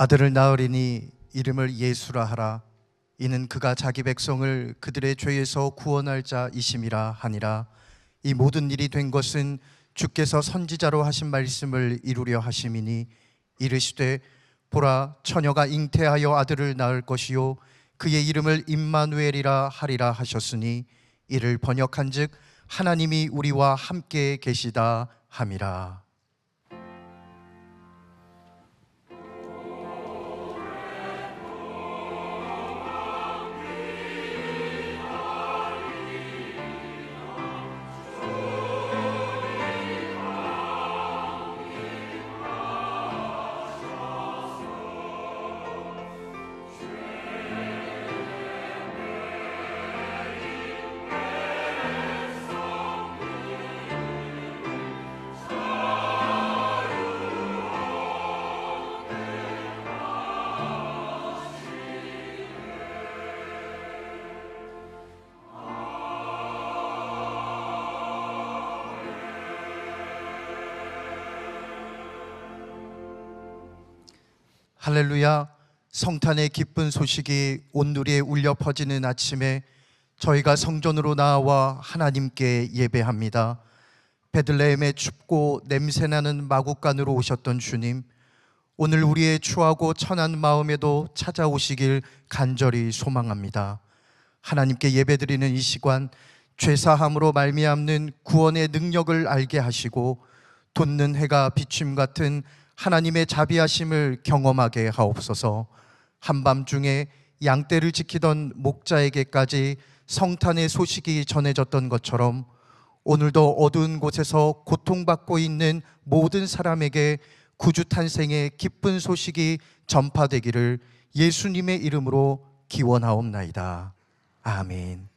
아들을 낳으리니 이름을 예수라 하라. 이는 그가 자기 백성을 그들의 죄에서 구원할 자이심이라 하니라. 이 모든 일이 된 것은 주께서 선지자로 하신 말씀을 이루려 하심이니, 이르시되 보라, 처녀가 잉태하여 아들을 낳을 것이요 그의 이름을 임마누엘이라 하리라 하셨으니, 이를 번역한즉 하나님이 우리와 함께 계시다 함이라. 할렐루야. 성탄의 기쁜 소식이 온누리에 울려 퍼지는 아침에 저희가 성전으로 나와 하나님께 예배합니다. 베들레헴의 춥고 냄새나는 마국간으로 오셨던 주님, 오늘 우리의 추하고 천한 마음에도 찾아오시길 간절히 소망합니다. 하나님께 예배드리는 이 시간, 죄사함으로 말미암는 구원의 능력을 알게 하시고 돋는 해가 비춤 같은 하나님의 자비하심을 경험하게 하옵소서. 한밤중에 양떼를 지키던 목자에게까지 성탄의 소식이 전해졌던 것처럼 오늘도 어두운 곳에서 고통받고 있는 모든 사람에게 구주 탄생의 기쁜 소식이 전파되기를 예수님의 이름으로 기원하옵나이다. 아멘.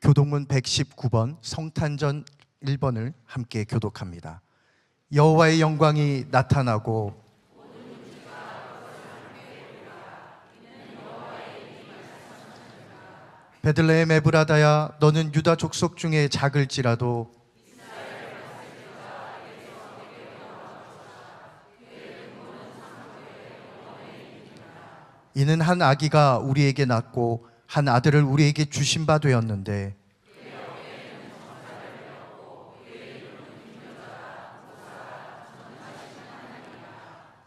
교독문 119번 성탄전 1번을 함께 교독합니다. 여호와의 영광이 나타나고 베들레헴 에브라다야, 너는 유다 족속 중에 작을지라도 이는 한 아기가 우리에게 낳고 한 아들을 우리에게 주신 바 되었는데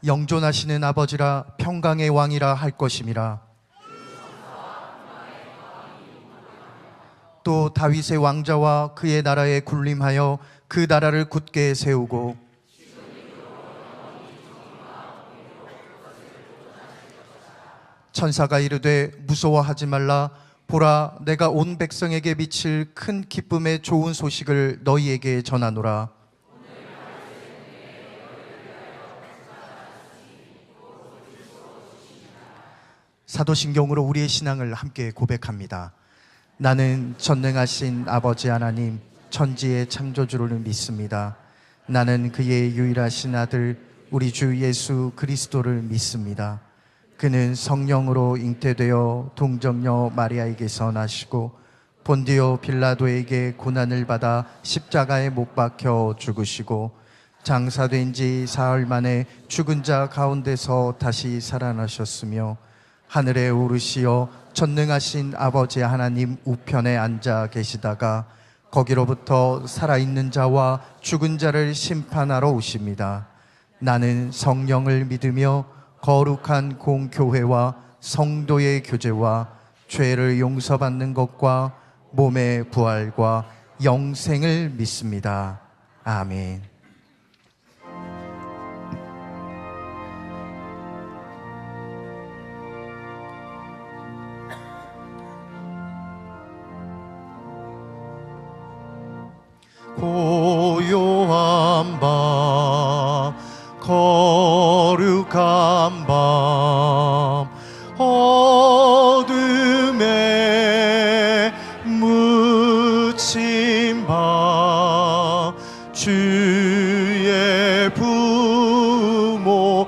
영존하시는 아버지라 평강의 왕이라 할 것임이라. 또 다윗의 왕자와 그의 나라에 군림하여 그 나라를 굳게 세우고 천사가 이르되 무서워하지 말라. 보라, 내가 온 백성에게 미칠 큰 기쁨의 좋은 소식을 너희에게 전하노라. 사도신경으로 우리의 신앙을 함께 고백합니다. 나는 전능하신 아버지 하나님, 천지의 창조주를 믿습니다. 나는 그의 유일하신 아들 우리 주 예수 그리스도를 믿습니다. 그는 성령으로 잉태되어 동정녀 마리아에게서 나시고 본디오 빌라도에게 고난을 받아 십자가에 못 박혀 죽으시고 장사된 지 사흘 만에 죽은 자 가운데서 다시 살아나셨으며 하늘에 오르시어 전능하신 아버지 하나님 우편에 앉아 계시다가 거기로부터 살아있는 자와 죽은 자를 심판하러 오십니다. 나는 성령을 믿으며 거룩한 공교회와 성도의 교제와 죄를 용서받는 것과 몸의 부활과 영생을 믿습니다. 아멘. 고요한 밤, 거룩한 밤, 어둠에 묻힌 밤, 주의 부모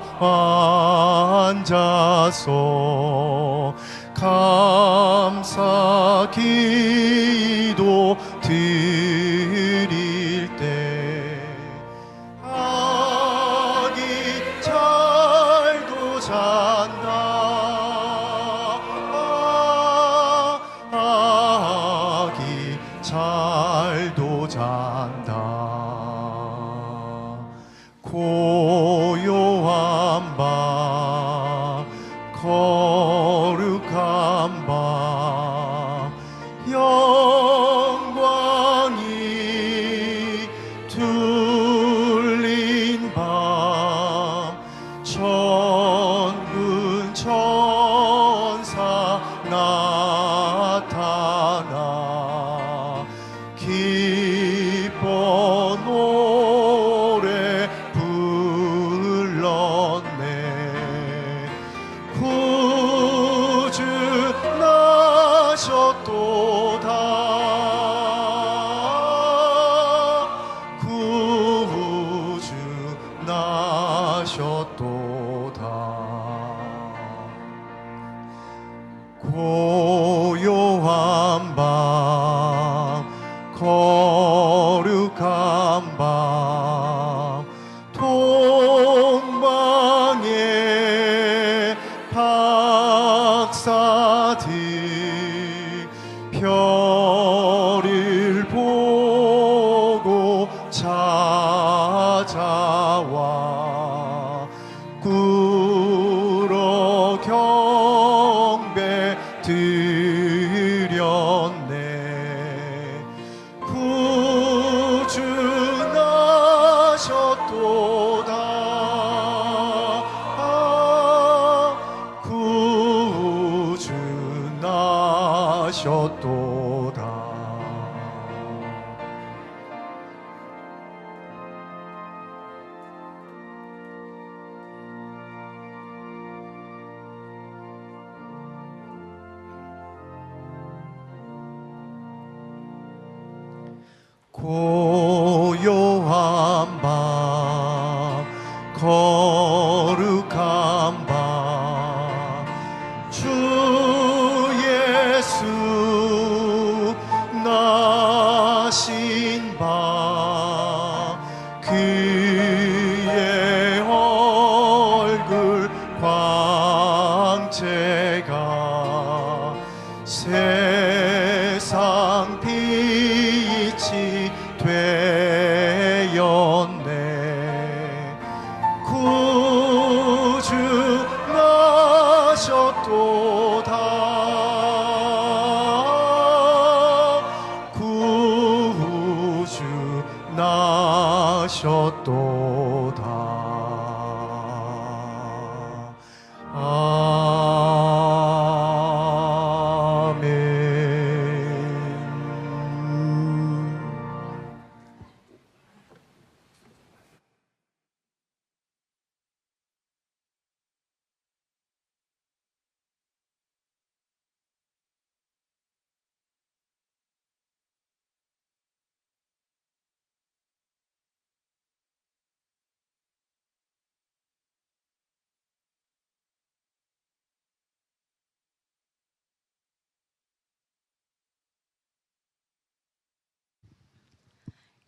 앉아서 감사 기도 드릴 때 아기 잘도 잘 나타나 기뻐 노래 불렀네. 구주 나셨도다. 구주 나셨도다. 고요한 밤 거룩한 밤 동방의 박사들 별을 보고 찾아와 꿇어 경배 드렸네. 구주 나셨도다. 구주 나셨도다. 고요한 밤 거룩한 밤 주 예수 나신 밤 그의 얼굴 광채가 세상 빛이 되었네. 구주 나셨도다. 구주 나셨도다.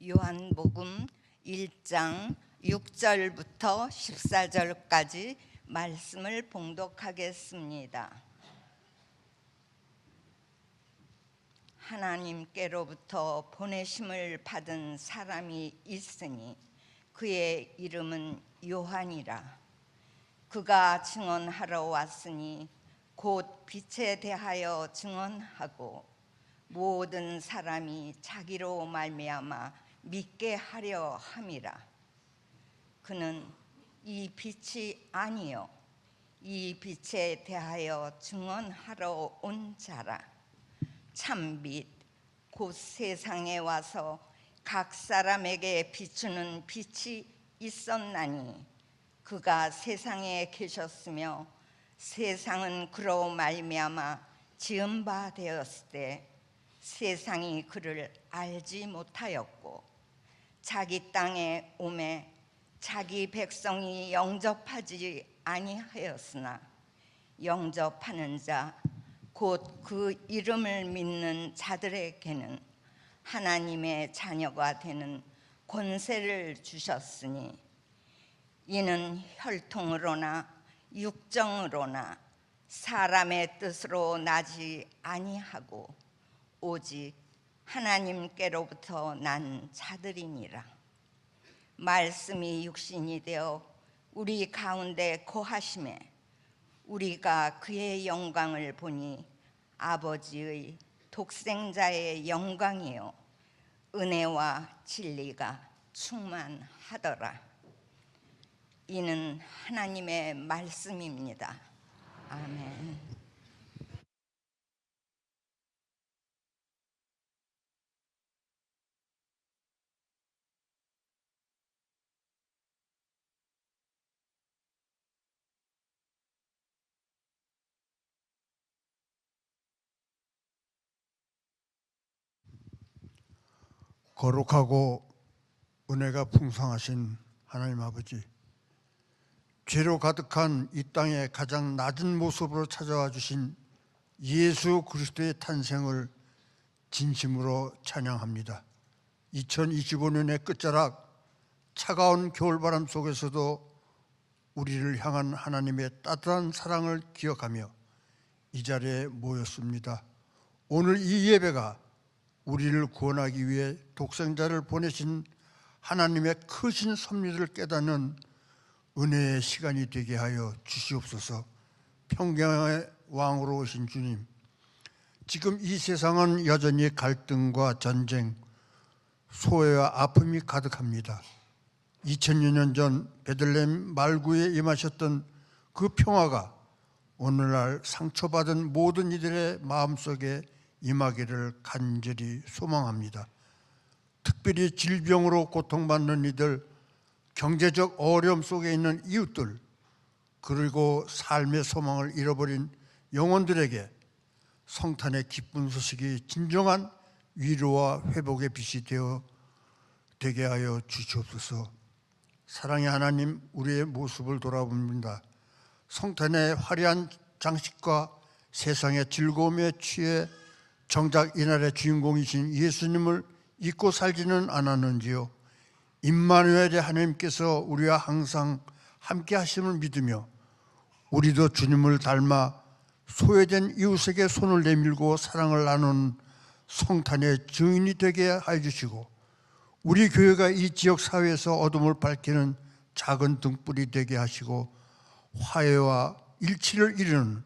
요한복음 1장 6절부터 14절까지 말씀을 봉독하겠습니다. 하나님께로부터 보내심을 받은 사람이 있으니 그의 이름은 요한이라. 그가 증언하러 왔으니 곧 빛에 대하여 증언하고 모든 사람이 자기로 말미암아 믿게 하려 함이라. 그는 이 빛이 아니요 이 빛에 대하여 증언하러 온 자라. 참빛 곧 세상에 와서 각 사람에게 비추는 빛이 있었나니 그가 세상에 계셨으며 세상은 그로 말미암아 지은 바 되었을 때 세상이 그를 알지 못하였고 자기 땅에 오매 자기 백성이 영접하지 아니하였으나 영접하는 자 곧 그 이름을 믿는 자들에게는 하나님의 자녀가 되는 권세를 주셨으니 이는 혈통으로나 육정으로나 사람의 뜻으로 나지 아니하고 오직 하나님께로부터 난 자들이니라. 말씀이 육신이 되어 우리 가운데 거하심에 우리가 그의 영광을 보니 아버지의 독생자의 영광이요 은혜와 진리가 충만하더라. 이는 하나님의 말씀입니다. 아멘. 거룩하고 은혜가 풍성하신 하나님 아버지, 죄로 가득한 이 땅의 가장 낮은 모습으로 찾아와 주신 예수 그리스도의 탄생을 진심으로 찬양합니다. 2025년의 끝자락 차가운 겨울바람 속에서도 우리를 향한 하나님의 따뜻한 사랑을 기억하며 이 자리에 모였습니다. 오늘 이 예배가 우리를 구원하기 위해 독생자를 보내신 하나님의 크신 섭리를 깨닫는 은혜의 시간이 되게 하여 주시옵소서. 평강의 왕으로 오신 주님, 지금 이 세상은 여전히 갈등과 전쟁, 소외와 아픔이 가득합니다. 2000여 년 전 베들레헴 말구에 임하셨던 그 평화가 오늘날 상처받은 모든 이들의 마음속에 임하기를 간절히 소망합니다. 특별히 질병으로 고통받는 이들, 경제적 어려움 속에 있는 이웃들, 그리고 삶의 소망을 잃어버린 영혼들에게 성탄의 기쁜 소식이 진정한 위로와 회복의 빛이 되게 하여 주시옵소서. 사랑의 하나님, 우리의 모습을 돌아봅니다. 성탄의 화려한 장식과 세상의 즐거움에 취해 정작 이날의 주인공이신 예수님을 잊고 살지는 않았는지요. 임마누엘의 하나님께서 우리와 항상 함께 하심을 믿으며 우리도 주님을 닮아 소외된 이웃에게 손을 내밀고 사랑을 나누는 성탄의 증인이 되게 하여 주시고, 우리 교회가 이 지역 사회에서 어둠을 밝히는 작은 등불이 되게 하시고 화해와 일치를 이루는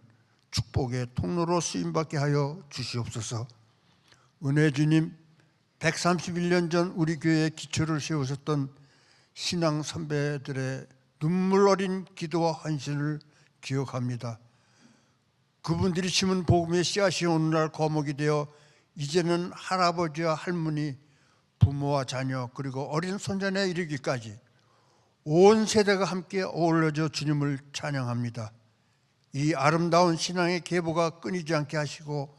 축복의 통로로 쓰임받게 하여 주시옵소서. 은혜 주님, 131년 전 우리 교회에 기초를 세우셨던 신앙 선배들의 눈물 어린 기도와 헌신을 기억합니다. 그분들이 심은 복음의 씨앗이 오늘날 거목이 되어 이제는 할아버지와 할머니, 부모와 자녀, 그리고 어린 손자에 이르기까지 온 세대가 함께 어울려져 주님을 찬양합니다. 이 아름다운 신앙의 계보가 끊이지 않게 하시고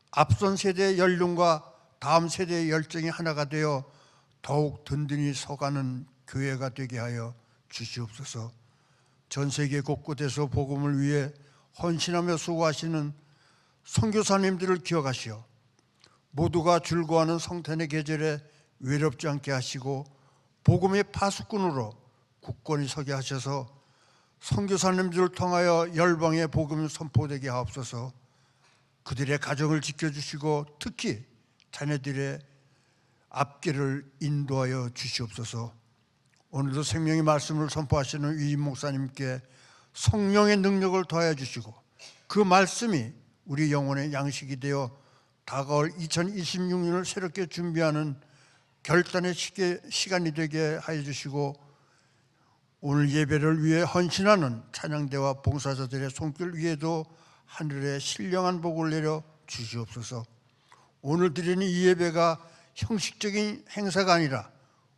앞선 세대의 연륜과 다음 세대의 열정이 하나가 되어 더욱 든든히 서가는 교회가 되게 하여 주시옵소서. 전 세계 곳곳에서 복음을 위해 헌신하며 수고하시는 선교사님들을 기억하시어 모두가 즐거워하는 성탄의 계절에 외롭지 않게 하시고 복음의 파수꾼으로 굳건히 서게 하셔서 선교사님들을 통하여 열방의 복음이 선포되게 하옵소서. 그들의 가정을 지켜주시고 특히 자녀들의 앞길을 인도하여 주시옵소서. 오늘도 생명의 말씀을 선포하시는 위임 목사님께 성령의 능력을 더하여 주시고 그 말씀이 우리 영혼의 양식이 되어 다가올 2026년을 새롭게 준비하는 결단의 시간이 되게 하여 주시고, 오늘 예배를 위해 헌신하는 찬양대와 봉사자들의 손길 위에도 하늘의 신령한 복을 내려 주시옵소서. 오늘 드리는 이 예배가 형식적인 행사가 아니라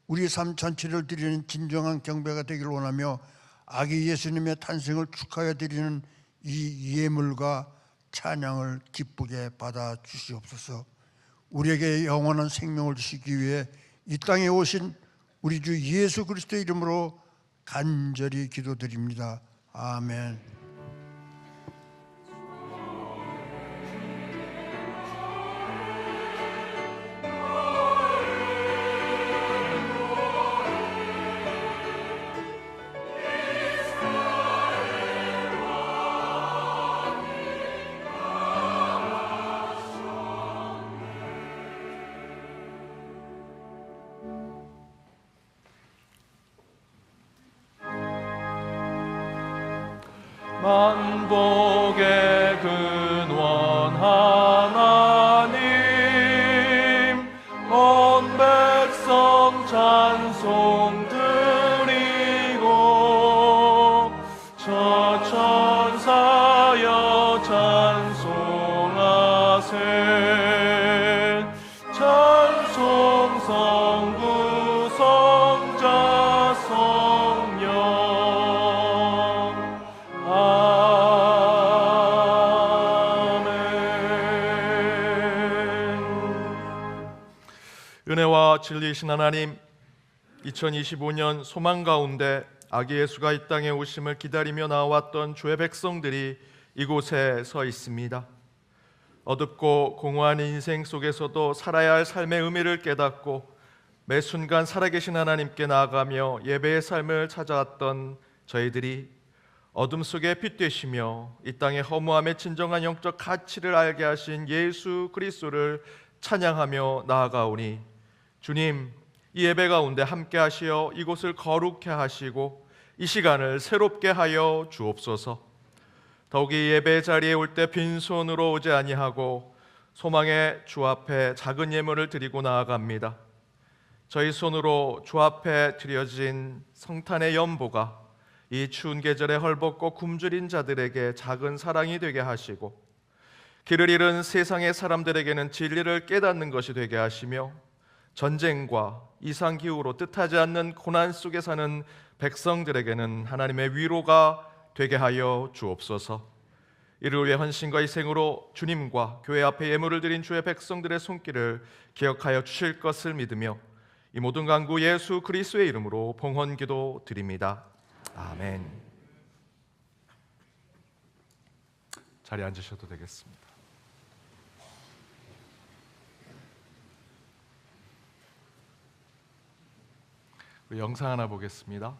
우리 삶 전체를 드리는 진정한 경배가 되기를 원하며 아기 예수님의 탄생을 축하해 드리는 이 예물과 찬양을 기쁘게 받아 주시옵소서. 우리에게 영원한 생명을 주시기 위해 이 땅에 오신 우리 주 예수 그리스도의 이름으로 간절히 기도드립니다. 아멘. 만복의 근원 하나님, 온 백성 찬송 드리고 저 천사여 찬송하세. 찬송 성부 성자 성령. 은혜와 진리이신 하나님, 2025년 소망 가운데 아기 예수가 이 땅에 오심을 기다리며 나왔던 주의 백성들이 이곳에 서 있습니다. 어둡고 공허한 인생 속에서도 살아야 할 삶의 의미를 깨닫고 매 순간 살아계신 하나님께 나아가며 예배의 삶을 찾아왔던 저희들이 어둠 속에 빛 되시며 이 땅의 허무함의 진정한 영적 가치를 알게 하신 예수 그리스도를 찬양하며 나아가오니, 주님, 이 예배 가운데 함께 하시어 이곳을 거룩해 하시고 이 시간을 새롭게 하여 주옵소서. 더욱이 예배 자리에 올 때 빈손으로 오지 아니하고 소망의 주 앞에 작은 예물을 드리고 나아갑니다. 저희 손으로 주 앞에 드려진 성탄의 연보가 이 추운 계절에 헐벗고 굶주린 자들에게 작은 사랑이 되게 하시고, 길을 잃은 세상의 사람들에게는 진리를 깨닫는 것이 되게 하시며, 전쟁과 이상기후로 뜻하지 않는 고난 속에 사는 백성들에게는 하나님의 위로가 되게 하여 주옵소서. 이를 위해 헌신과 희생으로 주님과 교회 앞에 예물을 드린 주의 백성들의 손길을 기억하여 주실 것을 믿으며 이 모든 간구 예수 그리스도의 이름으로 봉헌기도 드립니다. 아멘. 자리에 앉으셔도 되겠습니다. 우리 영상 하나 보겠습니다.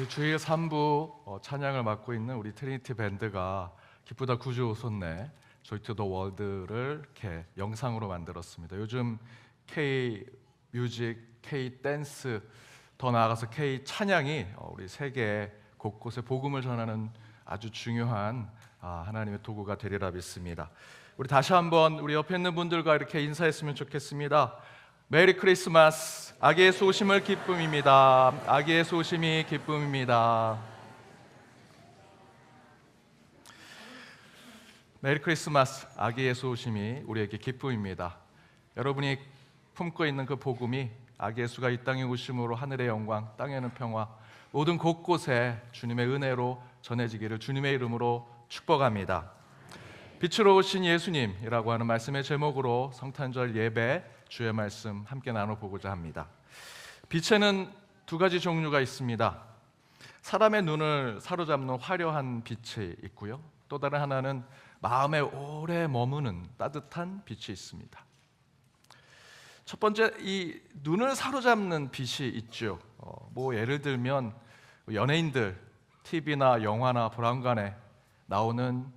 우리 주일 3부 찬양을 맡고 있는 우리 트리니티 밴드가 기쁘다 구주 오손네 조이 투 더 월드를 이렇게 영상으로 만들었습니다. 요즘 K 뮤직, K 댄스, 더 나아가서 K 찬양이 우리 세계 곳곳에 복음을 전하는 아주 중요한 하나님의 도구가 되리라 믿습니다. 우리 다시 한번 우리 옆에 있는 분들과 이렇게 인사했으면 좋겠습니다. 메리 크리스마스. 아기 예수 오심을 기쁨입니다. 아기 예수 오심이 기쁨입니다. 메리 크리스마스. 아기 예수 오심이 우리에게 기쁨입니다. 여러분이 품고 있는 그 복음이 아기 예수가 이 땅에 오심으로 하늘의 영광, 땅에는 평화, 모든 곳곳에 주님의 은혜로 전해지기를 주님의 이름으로 축복합니다. 빛으로 오신 예수님이라고 하는 말씀의 제목으로 성탄절 예배 주의 말씀 함께 나눠보고자 합니다. 빛에는 두 가지 종류가 있습니다. 사람의 눈을 사로잡는 화려한 빛이 있고요, 또 다른 하나는 마음에 오래 머무는 따뜻한 빛이 있습니다. 첫 번째, 이 눈을 사로잡는 빛이 있죠. 예를 들면 연예인들 TV나 영화나 브라운관에 나오는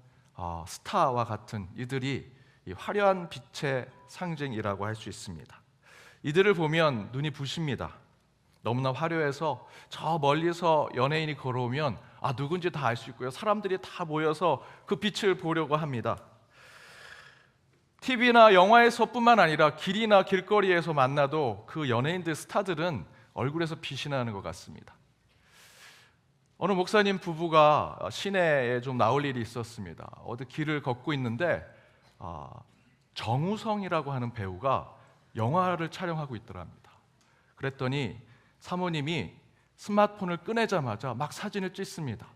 스타와 같은 이들이 이 화려한 빛의 상징이라고 할 수 있습니다. 이들을 보면 눈이 부십니다. 너무나 화려해서 저 멀리서 연예인이 걸어오면 누군지 다 알 수 있고요, 사람들이 다 모여서 그 빛을 보려고 합니다. TV나 영화에서뿐만 아니라 길이나 길거리에서 만나도 그 연예인들, 스타들은 얼굴에서 빛이 나는 것 같습니다. 어느 목사님 부부가 시내에 좀 나올 일이 있었습니다. 어디 길을 걷고 있는데 정우성이라고 하는 배우가 영화를 촬영하고 있더랍니다. 그랬더니 사모님이 스마트폰을 꺼내자마자 막 사진을 찍습니다.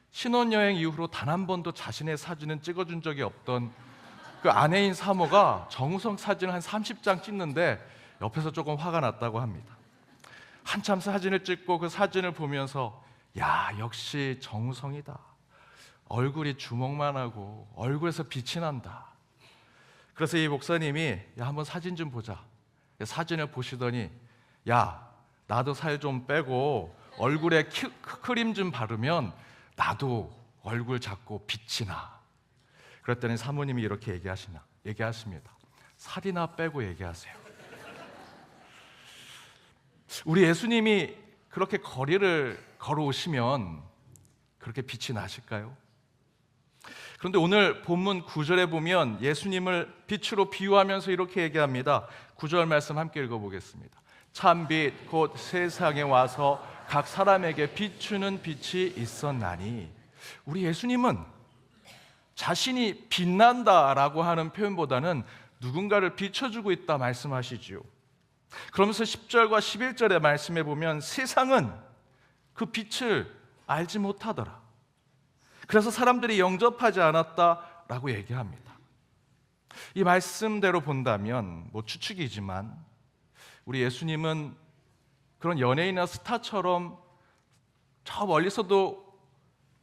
신혼여행 이후로 단 한 번도 자신의 사진은 찍어준 적이 없던 그 아내인 사모가 정우성 사진을 한 30장 찍는데 옆에서 조금 화가 났다고 합니다. 한참 사진을 찍고 그 사진을 보면서 역시 정우성이다. 얼굴이 주먹만 하고 얼굴에서 빛이 난다. 그래서 이 목사님이 한번 사진 좀 보자. 사진을 보시더니 나도 살 좀 빼고 얼굴에 크림 좀 바르면 나도 얼굴 작고 빛이 나. 그랬더니 사모님이 이렇게 얘기하십니다. 살이나 빼고 얘기하세요. 우리 예수님이 그렇게 거리를 걸어오시면 그렇게 빛이 나실까요? 그런데 오늘 본문 9절에 보면 예수님을 빛으로 비유하면서 이렇게 얘기합니다. 9절 말씀 함께 읽어보겠습니다. 참빛 곧 세상에 와서 각 사람에게 비추는 빛이 있었나니. 우리 예수님은 자신이 빛난다라고 하는 표현보다는 누군가를 비춰주고 있다 말씀하시지요. 그러면서 10절과 11절의 말씀에 보면 세상은 그 빛을 알지 못하더라. 그래서 사람들이 영접하지 않았다라고 얘기합니다. 이 말씀대로 본다면 추측이지만 우리 예수님은 그런 연예인이나 스타처럼 저 멀리서도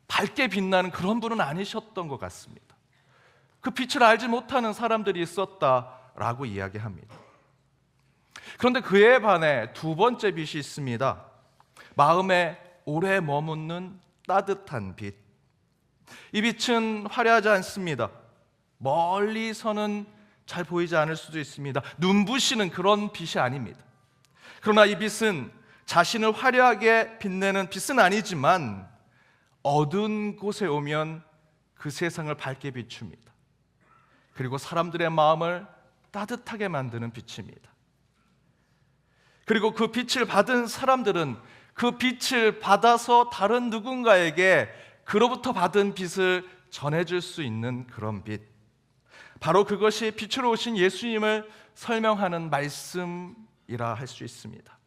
밝게 빛나는 그런 분은 아니셨던 것 같습니다. 그 빛을 알지 못하는 사람들이 있었다라고 이야기합니다. 그런데 그에 반해 두 번째 빛이 있습니다. 마음에 오래 머무는 따뜻한 빛. 이 빛은 화려하지 않습니다. 멀리서는 잘 보이지 않을 수도 있습니다. 눈부시는 그런 빛이 아닙니다. 그러나 이 빛은 자신을 화려하게 빛내는 빛은 아니지만 어두운 곳에 오면 그 세상을 밝게 비춥니다. 그리고 사람들의 마음을 따뜻하게 만드는 빛입니다. 그리고 그 빛을 받은 사람들은 그 빛을 받아서 다른 누군가에게 그로부터 받은 빛을 전해줄 수 있는 그런 빛, 바로 그것이 빛으로 오신 예수님을 설명하는 말씀이라 할 수 있습니다.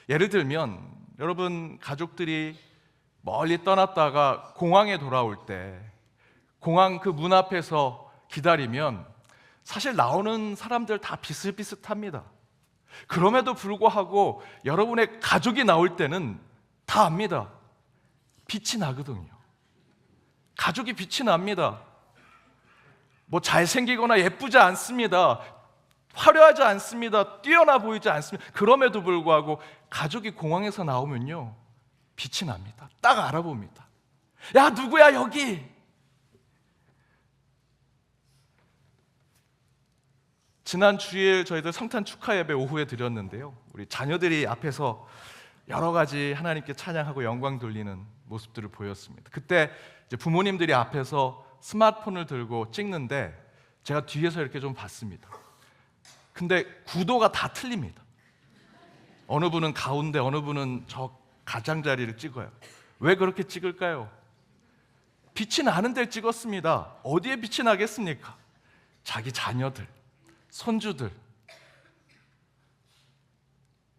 예를 들면 여러분 가족들이 멀리 떠났다가 공항에 돌아올 때 공항 그 문 앞에서 기다리면 사실 나오는 사람들 다 비슷비슷합니다. 그럼에도 불구하고 여러분의 가족이 나올 때는 다 압니다. 빛이 나거든요. 가족이 빛이 납니다. 잘생기거나 예쁘지 않습니다. 화려하지 않습니다. 뛰어나 보이지 않습니다. 그럼에도 불구하고 가족이 공항에서 나오면요, 빛이 납니다. 딱 알아봅니다. 야, 누구야 여기? 지난 주일 저희들 성탄 축하 예배 오후에 드렸는데요, 우리 자녀들이 앞에서 여러 가지 하나님께 찬양하고 영광 돌리는 모습들을 보였습니다. 그때 이제 부모님들이 앞에서 스마트폰을 들고 찍는데 제가 뒤에서 이렇게 좀 봤습니다. 근데 구도가 다 틀립니다. 어느 분은 가운데, 어느 분은 저 가장자리를 찍어요. 왜 그렇게 찍을까요? 빛이 나는 데를 찍었습니다. 어디에 빛이 나겠습니까? 자기 자녀들, 손주들.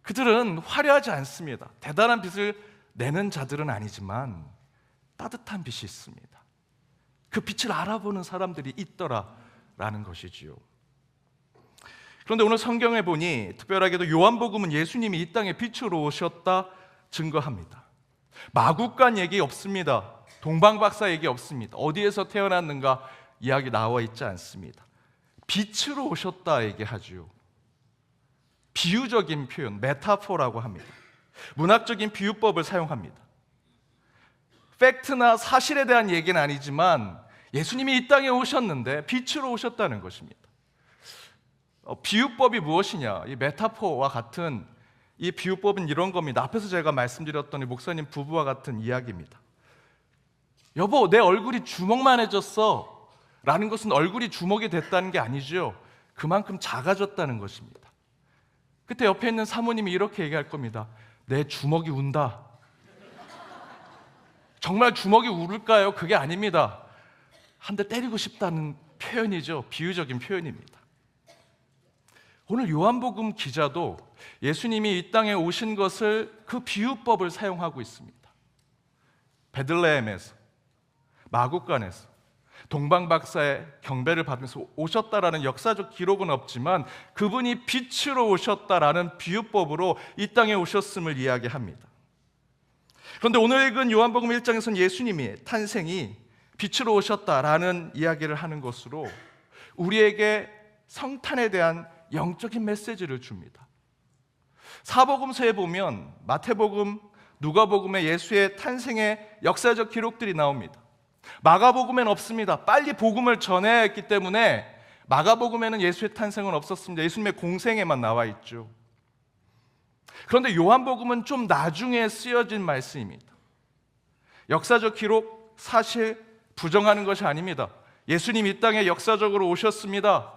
그들은 화려하지 않습니다. 대단한 빛을 내는 자들은 아니지만 따뜻한 빛이 있습니다. 그 빛을 알아보는 사람들이 있더라라는 것이지요. 그런데 오늘 성경에 보니 특별하게도 요한복음은 예수님이 이 땅에 빛으로 오셨다 증거합니다. 마구간 얘기 없습니다. 동방박사 얘기 없습니다. 어디에서 태어났는가 이야기 나와 있지 않습니다. 빛으로 오셨다 얘기하죠. 비유적인 표현, 메타포라고 합니다. 문학적인 비유법을 사용합니다. 팩트나 사실에 대한 얘기는 아니지만 예수님이 이 땅에 오셨는데 빛으로 오셨다는 것입니다. 비유법이 무엇이냐? 이 메타포와 같은 이 비유법은 이런 겁니다. 앞에서 제가 말씀드렸던 이 목사님 부부와 같은 이야기입니다. 여보, 내 얼굴이 주먹만해졌어 라는 것은 얼굴이 주먹이 됐다는 게 아니죠. 그만큼 작아졌다는 것입니다. 그때 옆에 있는 사모님이 이렇게 얘기할 겁니다. 내 주먹이 운다. 정말 주먹이 울을까요? 그게 아닙니다. 한 대 때리고 싶다는 표현이죠. 비유적인 표현입니다. 오늘 요한복음 기자도 예수님이 이 땅에 오신 것을 그 비유법을 사용하고 있습니다. 베들레헴에서, 마구간에서 동방박사의 경배를 받으면서 오셨다라는 역사적 기록은 없지만 그분이 빛으로 오셨다라는 비유법으로 이 땅에 오셨음을 이야기합니다. 그런데 오늘 읽은 요한복음 1장에서는 예수님이 탄생이 빛으로 오셨다라는 이야기를 하는 것으로 우리에게 성탄에 대한 영적인 메시지를 줍니다. 사복음서에 보면 마태복음, 누가복음에 예수의 탄생의 역사적 기록들이 나옵니다. 마가복음에는 없습니다. 빨리 복음을 전해야 했기 때문에 마가복음에는 예수의 탄생은 없었습니다. 예수님의 공생에만 나와 있죠. 그런데 요한복음은 좀 나중에 쓰여진 말씀입니다. 역사적 기록, 사실 부정하는 것이 아닙니다. 예수님 이 땅에 역사적으로 오셨습니다.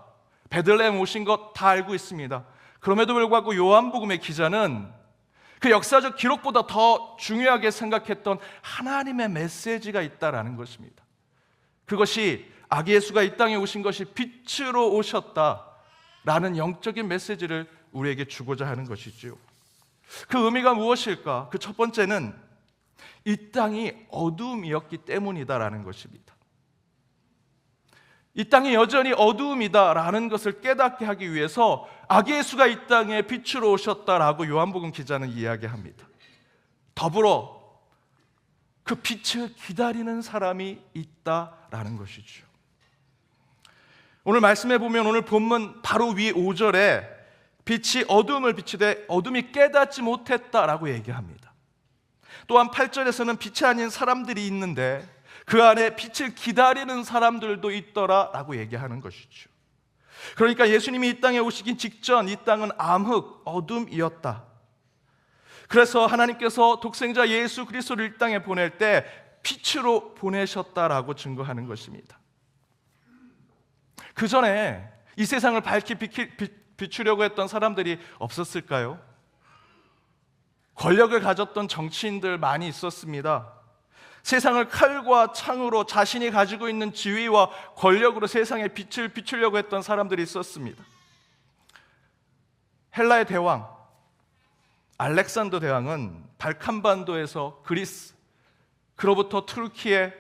베들레헴 오신 것 다 알고 있습니다. 그럼에도 불구하고 요한복음의 기자는 그 역사적 기록보다 더 중요하게 생각했던 하나님의 메시지가 있다라는 것입니다. 그것이 아기 예수가 이 땅에 오신 것이 빛으로 오셨다라는 영적인 메시지를 우리에게 주고자 하는 것이죠. 그 의미가 무엇일까? 그 첫 번째는 이 땅이 어두움이었기 때문이다라는 것입니다. 이 땅이 여전히 어두움이다라는 것을 깨닫게 하기 위해서 아기 예수가 이 땅에 빛으로 오셨다라고 요한복음 기자는 이야기합니다. 더불어 그 빛을 기다리는 사람이 있다라는 것이죠. 오늘 말씀해 보면 오늘 본문 바로 위 5절에 빛이 어둠을 비추되 어둠이 깨닫지 못했다라고 얘기합니다. 또한 8절에서는 빛이 아닌 사람들이 있는데 그 안에 빛을 기다리는 사람들도 있더라라고 얘기하는 것이죠. 그러니까 예수님이 이 땅에 오시기 직전 이 땅은 암흑, 어둠이었다. 그래서 하나님께서 독생자 예수 그리스도를 이 땅에 보낼 때 빛으로 보내셨다라고 증거하는 것입니다. 그 전에 이 세상을 밝히 비추려고 했던 사람들이 없었을까요? 권력을 가졌던 정치인들 많이 있었습니다. 세상을 칼과 창으로 자신이 가지고 있는 지위와 권력으로 세상에 빛을 비추려고 했던 사람들이 있었습니다. 헬라의 대왕 알렉산더 대왕은 발칸반도에서 그리스, 그로부터 투르키에,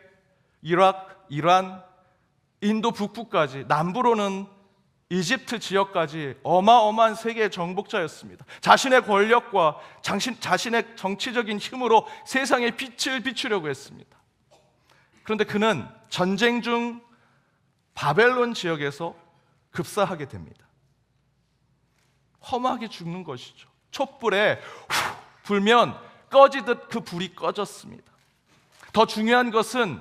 이라크, 이란, 인도 북부까지, 남부로는 이집트 지역까지 어마어마한 세계의 정복자였습니다. 자신의 권력과 자신의 정치적인 힘으로 세상에 빛을 비추려고 했습니다. 그런데 그는 전쟁 중 바벨론 지역에서 급사하게 됩니다. 험하게 죽는 것이죠. 촛불에 불면 꺼지듯 그 불이 꺼졌습니다. 더 중요한 것은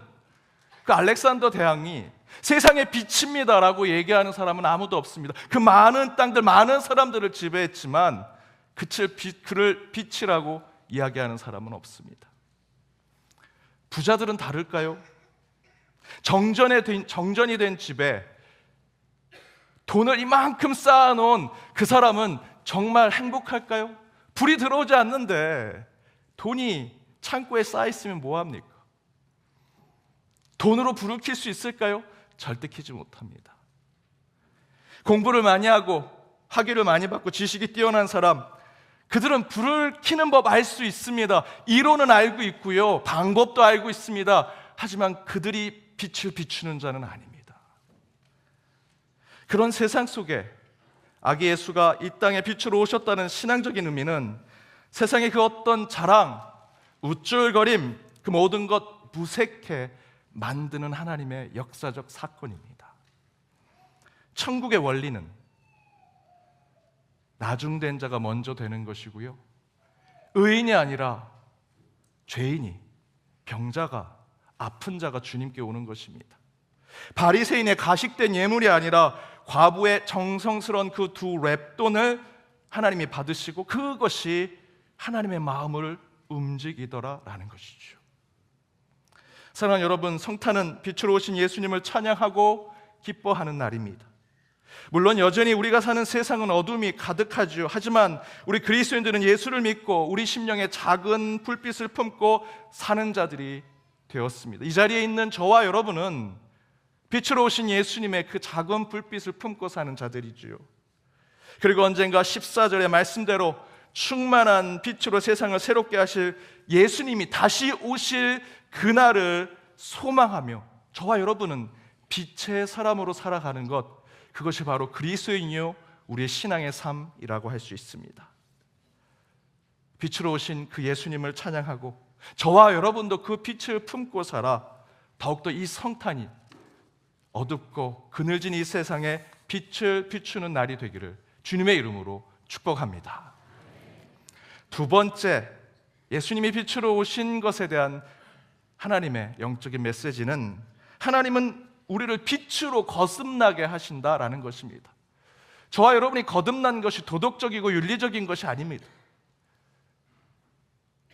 그 알렉산더 대왕이 세상의 빛입니다라고 얘기하는 사람은 아무도 없습니다. 그 많은 땅들, 많은 사람들을 지배했지만 그를 빛이라고 이야기하는 사람은 없습니다. 부자들은 다를까요? 정전이 된 집에 돈을 이만큼 쌓아놓은 그 사람은 정말 행복할까요? 불이 들어오지 않는데 돈이 창고에 쌓여있으면 뭐합니까? 돈으로 불을 켤 수 있을까요? 절대 켜지 못합니다. 공부를 많이 하고 학위를 많이 받고 지식이 뛰어난 사람, 그들은 불을 켜는 법 알 수 있습니다. 이론은 알고 있고요, 방법도 알고 있습니다. 하지만 그들이 빛을 비추는 자는 아닙니다. 그런 세상 속에 아기 예수가 이 땅에 빛으로 오셨다는 신앙적인 의미는 세상의 그 어떤 자랑, 우쭐거림, 그 모든 것 무색해 만드는 하나님의 역사적 사건입니다. 천국의 원리는 나중된 자가 먼저 되는 것이고요, 의인이 아니라 죄인이, 병자가, 아픈 자가 주님께 오는 것입니다. 바리새인의 가식된 예물이 아니라 과부의 정성스러운 그 두 랩돈을 하나님이 받으시고 그것이 하나님의 마음을 움직이더라라는 것이죠. 사랑하는 여러분, 성탄은 빛으로 오신 예수님을 찬양하고 기뻐하는 날입니다. 물론 여전히 우리가 사는 세상은 어둠이 가득하죠. 하지만 우리 그리스도인들은 예수를 믿고 우리 심령에 작은 불빛을 품고 사는 자들이 되었습니다. 이 자리에 있는 저와 여러분은 빛으로 오신 예수님의 그 작은 불빛을 품고 사는 자들이지요. 그리고 언젠가 14절의 말씀대로 충만한 빛으로 세상을 새롭게 하실 예수님이 다시 오실 그날을 소망하며 저와 여러분은 빛의 사람으로 살아가는 것, 그것이 바로 그리스도인이요 우리의 신앙의 삶이라고 할 수 있습니다. 빛으로 오신 그 예수님을 찬양하고 저와 여러분도 그 빛을 품고 살아 더욱더 이 성탄이 어둡고 그늘진 이 세상에 빛을 비추는 날이 되기를 주님의 이름으로 축복합니다. 두 번째, 예수님이 빛으로 오신 것에 대한 하나님의 영적인 메시지는 하나님은 우리를 빛으로 거듭나게 하신다라는 것입니다. 저와 여러분이 거듭난 것이 도덕적이고 윤리적인 것이 아닙니다.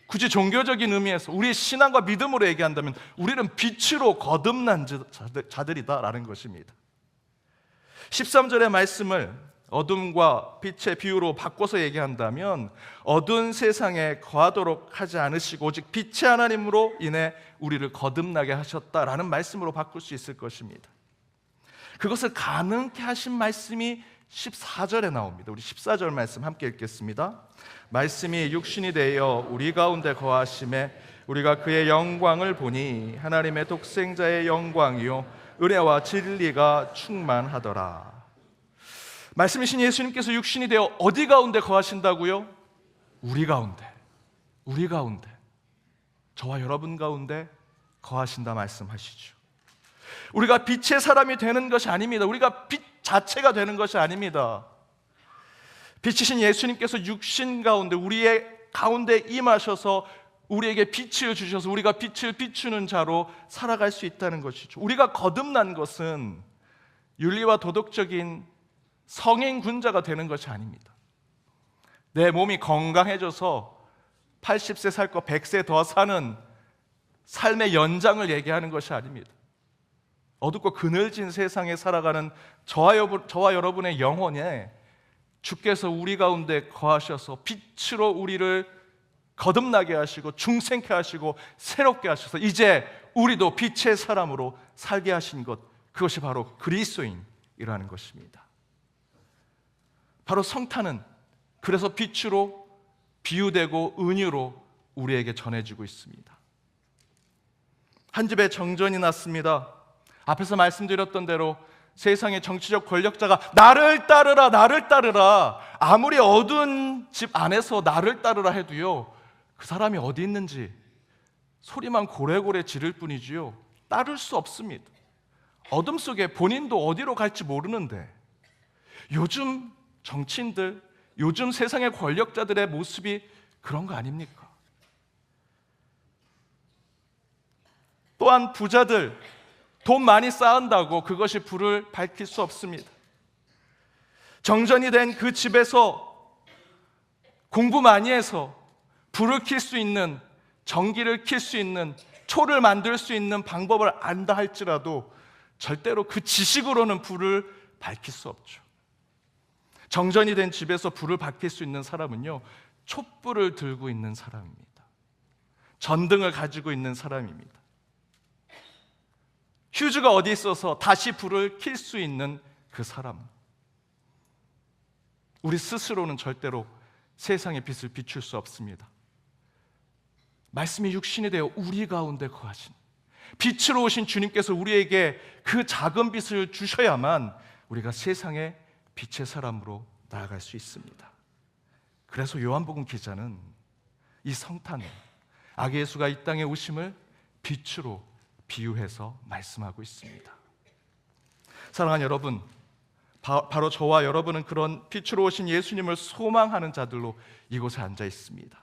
굳이 종교적인 의미에서 우리의 신앙과 믿음으로 얘기한다면 우리는 빛으로 거듭난 자들이다라는 것입니다. 13절의 말씀을 어둠과 빛의 비유로 바꿔서 얘기한다면 어두운 세상에 거하도록 하지 않으시고 오직 빛의 하나님으로 인해 우리를 거듭나게 하셨다라는 말씀으로 바꿀 수 있을 것입니다. 그것을 가능케 하신 말씀이 14절에 나옵니다. 우리 14절 말씀 함께 읽겠습니다. 말씀이 육신이 되어 우리 가운데 거하심에 우리가 그의 영광을 보니 하나님의 독생자의 영광이요 은혜와 진리가 충만하더라. 말씀이신 예수님께서 육신이 되어 어디 가운데 거하신다고요? 우리 가운데, 우리 가운데, 저와 여러분 가운데 거하신다 말씀하시죠. 우리가 빛의 사람이 되는 것이 아닙니다. 우리가 빛 자체가 되는 것이 아닙니다. 빛이신 예수님께서 육신 가운데 우리의 가운데 임하셔서 우리에게 빛을 주셔서 우리가 빛을 비추는 자로 살아갈 수 있다는 것이죠. 우리가 거듭난 것은 윤리와 도덕적인 성인 군자가 되는 것이 아닙니다. 내 몸이 건강해져서 80세 살 거 100세 더 사는 삶의 연장을 얘기하는 것이 아닙니다. 어둡고 그늘진 세상에 살아가는 저와 여러분의 영혼에 주께서 우리 가운데 거하셔서 빛으로 우리를 거듭나게 하시고 중생케 하시고 새롭게 하셔서 이제 우리도 빛의 사람으로 살게 하신 것, 그것이 바로 그리스도인이라는 것입니다. 바로 성탄은 그래서 빛으로 비유되고 은유로 우리에게 전해지고 있습니다. 한 집에 정전이 났습니다. 앞에서 말씀드렸던 대로 세상의 정치적 권력자가 나를 따르라, 나를 따르라, 아무리 어두운 집 안에서 나를 따르라 해도요, 그 사람이 어디 있는지 소리만 고래고래 지를 뿐이지요, 따를 수 없습니다. 어둠 속에 본인도 어디로 갈지 모르는데 요즘 정치인들, 요즘 세상의 권력자들의 모습이 그런 거 아닙니까? 또한 부자들, 돈 많이 쌓은다고 그것이 불을 밝힐 수 없습니다. 정전이 된 그 집에서 공부 많이 해서 불을 켤 수 있는, 전기를 켤 수 있는, 초를 만들 수 있는 방법을 안다 할지라도 절대로 그 지식으로는 불을 밝힐 수 없죠. 정전이 된 집에서 불을 밝힐 수 있는 사람은요, 촛불을 들고 있는 사람입니다. 전등을 가지고 있는 사람입니다. 휴즈가 어디 있어서 다시 불을 켤 수 있는 그 사람. 우리 스스로는 절대로 세상의 빛을 비출 수 없습니다. 말씀이 육신이 되어 우리 가운데 거하신, 빛으로 오신 주님께서 우리에게 그 작은 빛을 주셔야만 우리가 세상의 빛의 사람으로 나아갈 수 있습니다. 그래서 요한복음 기자는 이 성탄을, 아기 예수가 이 땅에 오심을 빛으로 비유해서 말씀하고 있습니다. 사랑하는 여러분, 바로 저와 여러분은 그런 빛으로 오신 예수님을 소망하는 자들로 이곳에 앉아 있습니다.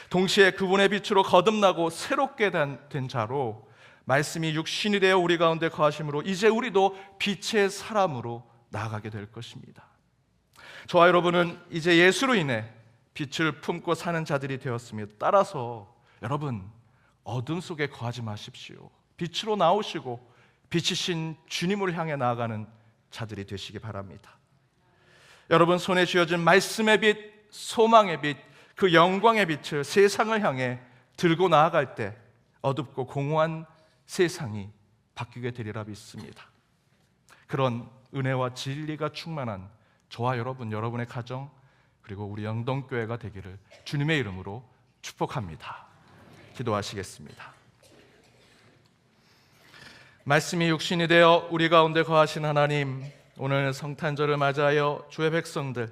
동시에 그분의 빛으로 거듭나고 새롭게 된 자로, 말씀이 육신이 되어 우리 가운데 거하심으로 이제 우리도 빛의 사람으로 나아가게 될 것입니다. 저와 여러분은 이제 예수로 인해 빛을 품고 사는 자들이 되었습니다. 따라서 여러분, 어둠 속에 거하지 마십시오. 빛으로 나오시고 빛이신 주님을 향해 나아가는 자들이 되시기 바랍니다. 여러분 손에 쥐어진 말씀의 빛, 소망의 빛, 그 영광의 빛을 세상을 향해 들고 나아갈 때 어둡고 공허한 세상이 바뀌게 되리라 믿습니다. 그런 은혜와 진리가 충만한 저와 여러분, 여러분의 가정, 그리고 우리 영동교회가 되기를 주님의 이름으로 축복합니다. 기도하시겠습니다. 말씀이 육신이 되어 우리 가운데 거하신 하나님, 오늘 성탄절을 맞이하여 주의 백성들,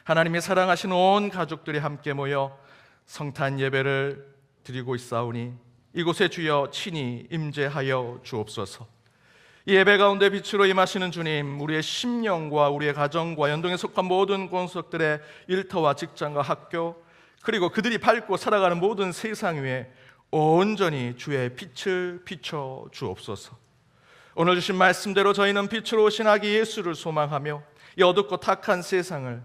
하나님이 사랑하신 온 가족들이 함께 모여 성탄 예배를 드리고 있사오니 이곳에 주여 친히 임재하여 주옵소서. 이 예배 가운데 빛으로 임하시는 주님, 우리의 심령과 우리의 가정과 연동에 속한 모든 권속들의 일터와 직장과 학교, 그리고 그들이 밟고 살아가는 모든 세상 위에 온전히 주의 빛을 비춰 주옵소서. 오늘 주신 말씀대로 저희는 빛으로 오신 아기 예수를 소망하며 이 어둡고 탁한 세상을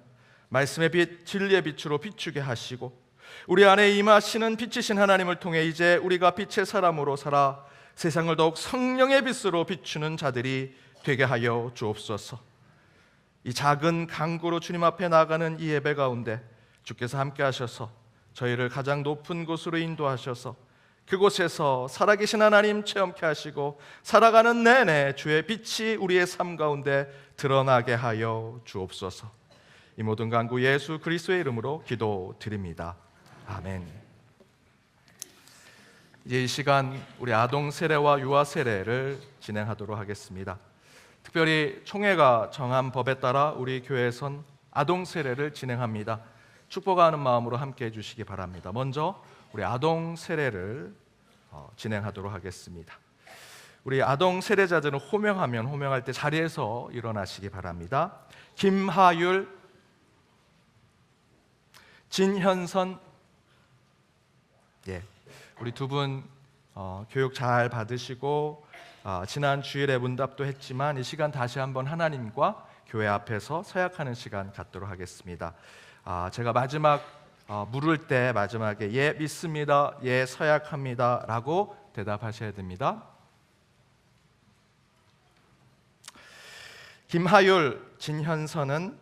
말씀의 빛, 진리의 빛으로 비추게 하시고 우리 안에 임하시는 빛이신 하나님을 통해 이제 우리가 빛의 사람으로 살아 세상을 더욱 성령의 빛으로 비추는 자들이 되게 하여 주옵소서. 이 작은 강구로 주님 앞에 나가는 이 예배 가운데 주께서 함께 하셔서 저희를 가장 높은 곳으로 인도하셔서 그곳에서 살아계신 하나님 체험케 하시고 살아가는 내내 주의 빛이 우리의 삶 가운데 드러나게 하여 주옵소서. 이 모든 간구 예수 그리스도의 이름으로 기도드립니다. 아멘. 이제 이 시간 우리 아동 세례와 유아 세례를 진행하도록 하겠습니다. 특별히 총회가 정한 법에 따라 우리 교회에선 아동 세례를 진행합니다. 축복하는 마음으로 함께 해주시기 바랍니다. 먼저 우리 아동 세례를 진행하도록 하겠습니다. 우리 아동 세례자들은 호명하면 호명할 때 자리에서 일어나시기 바랍니다. 김하율, 진현선, 우리 두 분 교육 잘 받으시고 지난 주일에 문답도 했지만 이 시간 다시 한번 하나님과 교회 앞에서 서약하는 시간 갖도록 하겠습니다. 제가 마지막 물을 때 마지막에 예 믿습니다, 예 서약합니다 라고 대답하셔야 됩니다. 김하율, 진현선은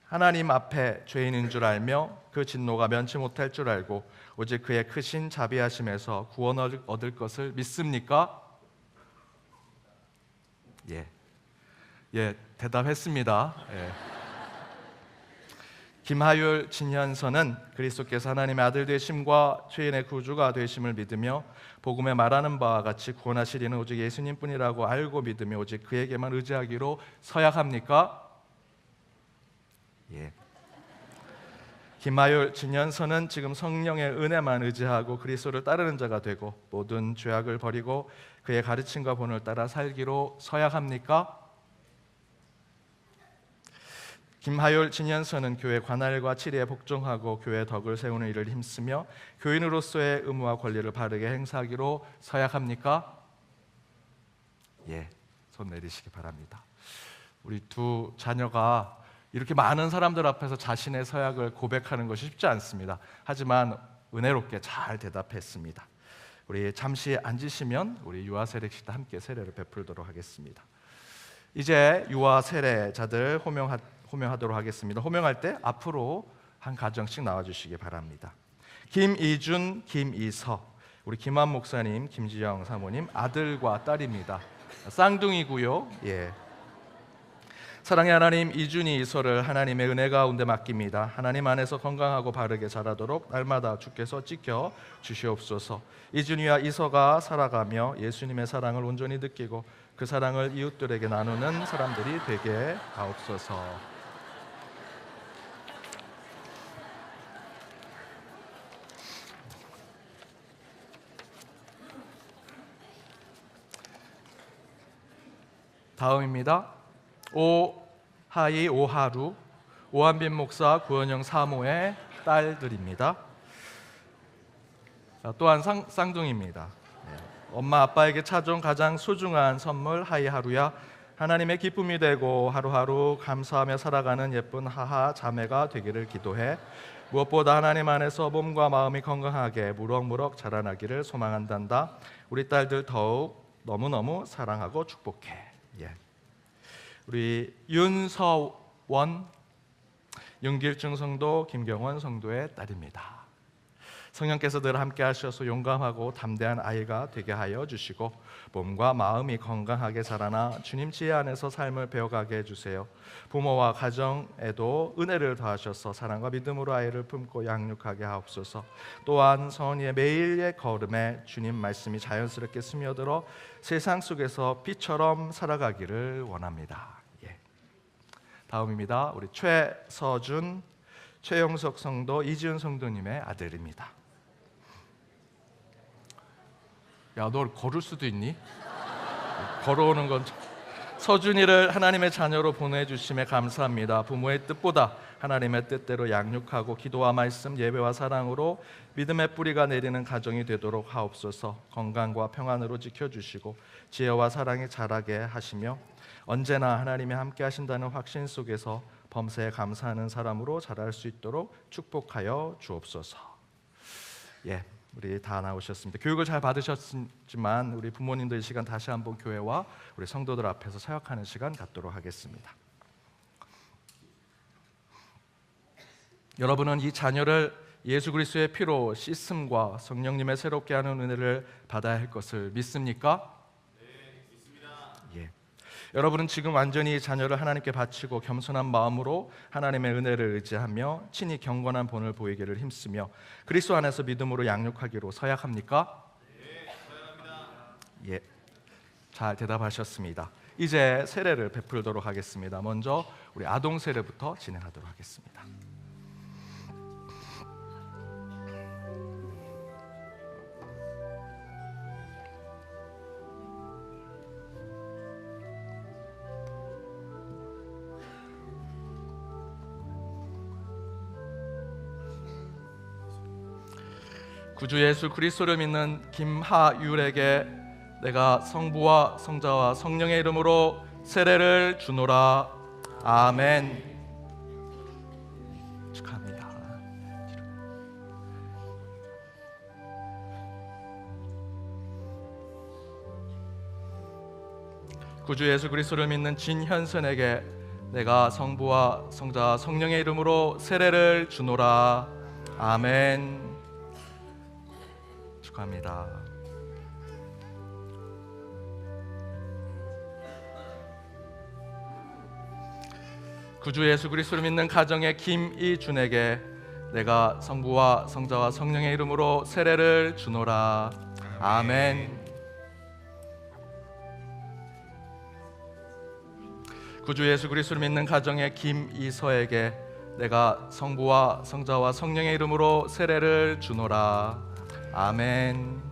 하나님 앞에 죄인인 줄 알며 그 진노가 면치 못할 줄 알고 오직 그의 크신 자비하심에서 구원을 얻을 것을 믿습니까? 예, 대답했습니다. 김하율, 진현선은 그리스도께서 하나님의 아들 되심과 죄인의 구주가 되심을 믿으며 복음에 말하는 바와 같이 구원하실 이는 오직 예수님뿐이라고 알고 믿으며 오직 그에게만 의지하기로 서약합니까? 예. 김하율, 진현선은 지금 성령의 은혜만 의지하고 그리스도를 따르는 자가 되고 모든 죄악을 버리고 그의 가르침과 본을 따라 살기로 서약합니까? 김하율, 진현선은 교회 관할과 치리에 복종하고 교회 덕을 세우는 일을 힘쓰며 교인으로서의 의무와 권리를 바르게 행사하기로 서약합니까? 예, 손 내리시기 바랍니다. 우리 두 자녀가 이렇게 많은 사람들 앞에서 자신의 서약을 고백하는 것이 쉽지 않습니다. 하지만 은혜롭게 잘 대답했습니다. 우리 잠시 앉으시면 우리 유아 세례식도 함께 세례를 베풀도록 하겠습니다. 이제 유아 세례자들 호명하도록 하겠습니다. 호명할 때 앞으로 한 가정씩 나와주시기 바랍니다. 김이준, 김이서, 우리 김한 목사님, 김지영 사모님 아들과 딸입니다. 쌍둥이고요. 예. 사랑의 하나님, 이준이 이서를 하나님의 은혜 가운데 맡깁니다. 하나님 안에서 건강하고 바르게 자라도록 날마다 주께서 지켜 주시옵소서. 이준이와 이서가 살아가며 예수님의 사랑을 온전히 느끼고 그 사랑을 이웃들에게 나누는 사람들이 되게 하옵소서. 다음입니다. 오하이, 오하루, 오한빈 목사, 구원영 사모의 딸들입니다. 또한 쌍둥이입니다. 엄마 아빠에게 찾아온 가장 소중한 선물 하이하루야, 하나님의 기쁨이 되고 하루하루 감사하며 살아가는 예쁜 하하 자매가 되기를 기도해 무엇보다 하나님 안에서 몸과 마음이 건강하게 무럭무럭 자라나기를 소망한단다. 우리 딸들 더욱 너무너무 사랑하고 축복해. 예. 우리 윤서원, 윤길중 성도, 김경원 성도의 딸입니다. 성령께서 늘 함께 하셔서 용감하고 담대한 아이가 되게 하여 주시고 몸과 마음이 건강하게 자라나 주님 지혜 안에서 삶을 배워가게 해주세요. 부모와 가정에도 은혜를 더하셔서 사랑과 믿음으로 아이를 품고 양육하게 하옵소서. 또한 서원이의 매일의 걸음에 주님 말씀이 자연스럽게 스며들어 세상 속에서 빛처럼 살아가기를 원합니다. 예. 다음입니다. 우리 최서준, 최영석 성도, 이지은 성도님의 아들입니다. 야, 너 걸을 수도 있니? 걸어오는 건 서준이를 하나님의 자녀로 보내주심에 감사합니다. 부모의 뜻보다 하나님의 뜻대로 양육하고 기도와 말씀, 예배와 사랑으로 믿음의 뿌리가 내리는 가정이 되도록 하옵소서. 건강과 평안으로 지켜주시고 지혜와 사랑이 자라게 하시며 언제나 하나님이 함께 하신다는 확신 속에서 범사에 감사하는 사람으로 자랄 수 있도록 축복하여 주옵소서. 예, 우리 다 나오셨습니다. 교육을 잘 받으셨지만 우리 부모님들 이 시간 다시 한번 교회와 우리 성도들 앞에서 사역하는 시간 갖도록 하겠습니다. 여러분은 이 자녀를 예수 그리스도의 피로 씻음과 성령님의 새롭게 하는 은혜를 받아야 할 것을 믿습니까? 네, 믿습니다. 예. 여러분은 지금 완전히 자녀를 하나님께 바치고 겸손한 마음으로 하나님의 은혜를 의지하며 친히 경건한 본을 보이기를 힘쓰며 그리스도 안에서 믿음으로 양육하기로 서약합니까? 네, 서약합니다. 예, 잘 대답하셨습니다. 이제 세례를 베풀도록 하겠습니다. 먼저 우리 아동 세례부터 진행하도록 하겠습니다. 구주 예수 그리스도를 믿는 김하율에게 내가 성부와 성자와 성령의 이름으로 세례를 주노라. 아멘. 축하합니다. 구주 예수 그리스도를 믿는 진현선에게 내가 성부와 성자와 성령의 이름으로 세례를 주노라. 아멘. 축하합니다. 구주 예수 그리스도를 믿는 가정의 김이준에게 내가 성부와 성자와 성령의 이름으로 세례를 주노라. 아멘. 구주 예수 그리스도를 믿는 가정의 김이서에게 내가 성부와 성자와 성령의 이름으로 세례를 주노라. 아멘.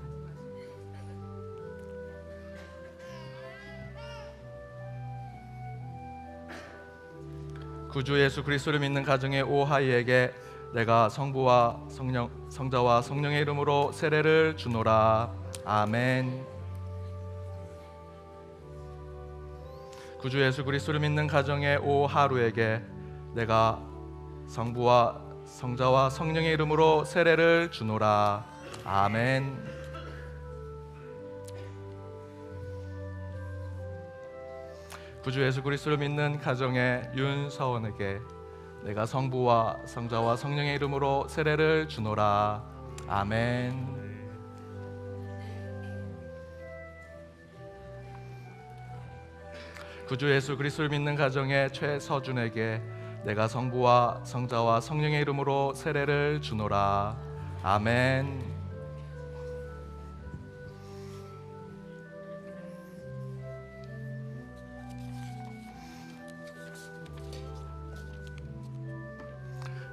구주 예수 그리스도를 믿는 가정의 오하이에게 내가 성부와 성자와 성령의 이름으로 세례를 주노라. 아멘. 구주 예수 그리스도를 믿는 가정의 오하루에게 내가 성부와 성자와 성령의 이름으로 세례를 주노라. 아멘. 구주 예수 그리스도를 믿는 가정의 윤서원에게 내가 성부와 성자와 성령의 이름으로 세례를 주노라. 아멘. 구주 예수 그리스도를 믿는 가정의 최서준에게 내가 성부와 성자와 성령의 이름으로 세례를 주노라. 아멘.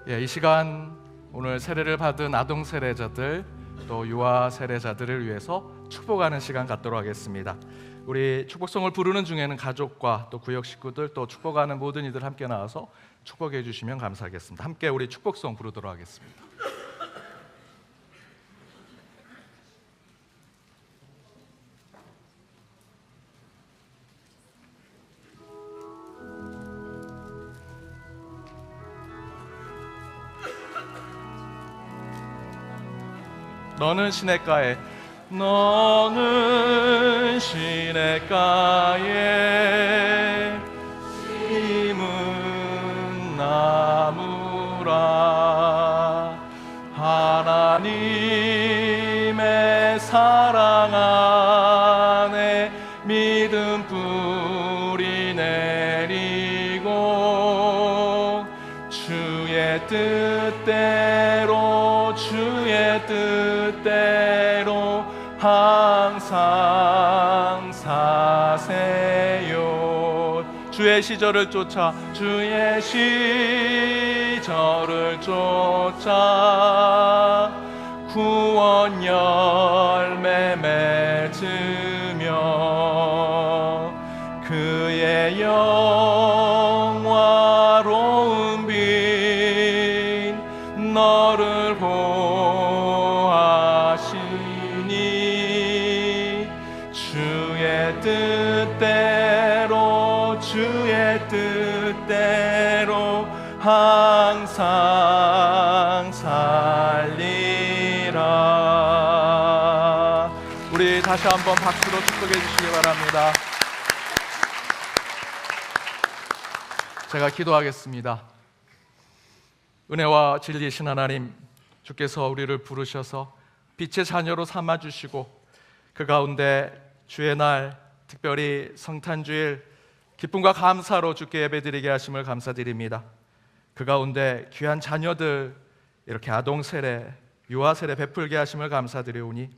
이 시간 오늘 세례를 받은 아동 세례자들 또 유아 세례자들을 위해서 축복하는 시간 갖도록 하겠습니다. 우리 축복성을 부르는 중에는 가족과 또 구역 식구들 또 축복하는 모든 이들 함께 나와서 축복해 주시면 감사하겠습니다. 함께 우리 축복성 부르도록 하겠습니다. 너는 시냇가에 너는 시냇가에 심은 나무라. 하나님의 사랑 안에 믿음 뿌리 내리고 주의 뜻대로 항상 사세요. 주의 시절을 쫓아 구원 열매 맺으며 그의 영화로운 빛 너를 보하시니 주의 뜻대로 항상 살리라. 우리 다시 한번 박수로 축복해 주시기 바랍니다. 제가 기도하겠습니다. 은혜와 진리이신 하나님, 주께서 우리를 부르셔서 빛의 자녀로 삼아주시고 그 가운데 주의 날 특별히 성탄주일 기쁨과 감사로 주께 예배드리게 하심을 감사드립니다. 그 가운데 귀한 자녀들 이렇게 아동세례, 유아세례 베풀게 하심을 감사드리오니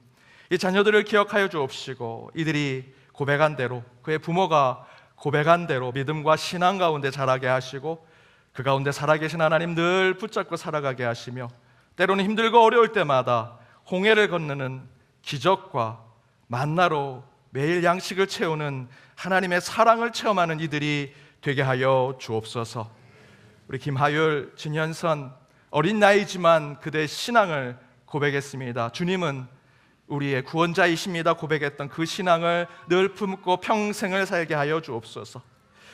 이 자녀들을 기억하여 주옵시고 이들이 고백한 대로 그의 부모가 고백한 대로 믿음과 신앙 가운데 자라게 하시고 그 가운데 살아계신 하나님 늘 붙잡고 살아가게 하시며 때로는 힘들고 어려울 때마다 홍해를 건너는 기적과 만나로 매일 양식을 채우는 하나님의 사랑을 체험하는 이들이 되게 하여 주옵소서. 우리 김하율, 진현선 어린 나이지만 그대의 신앙을 고백했습니다. 주님은 우리의 구원자이십니다 고백했던 그 신앙을 늘 품고 평생을 살게 하여 주옵소서.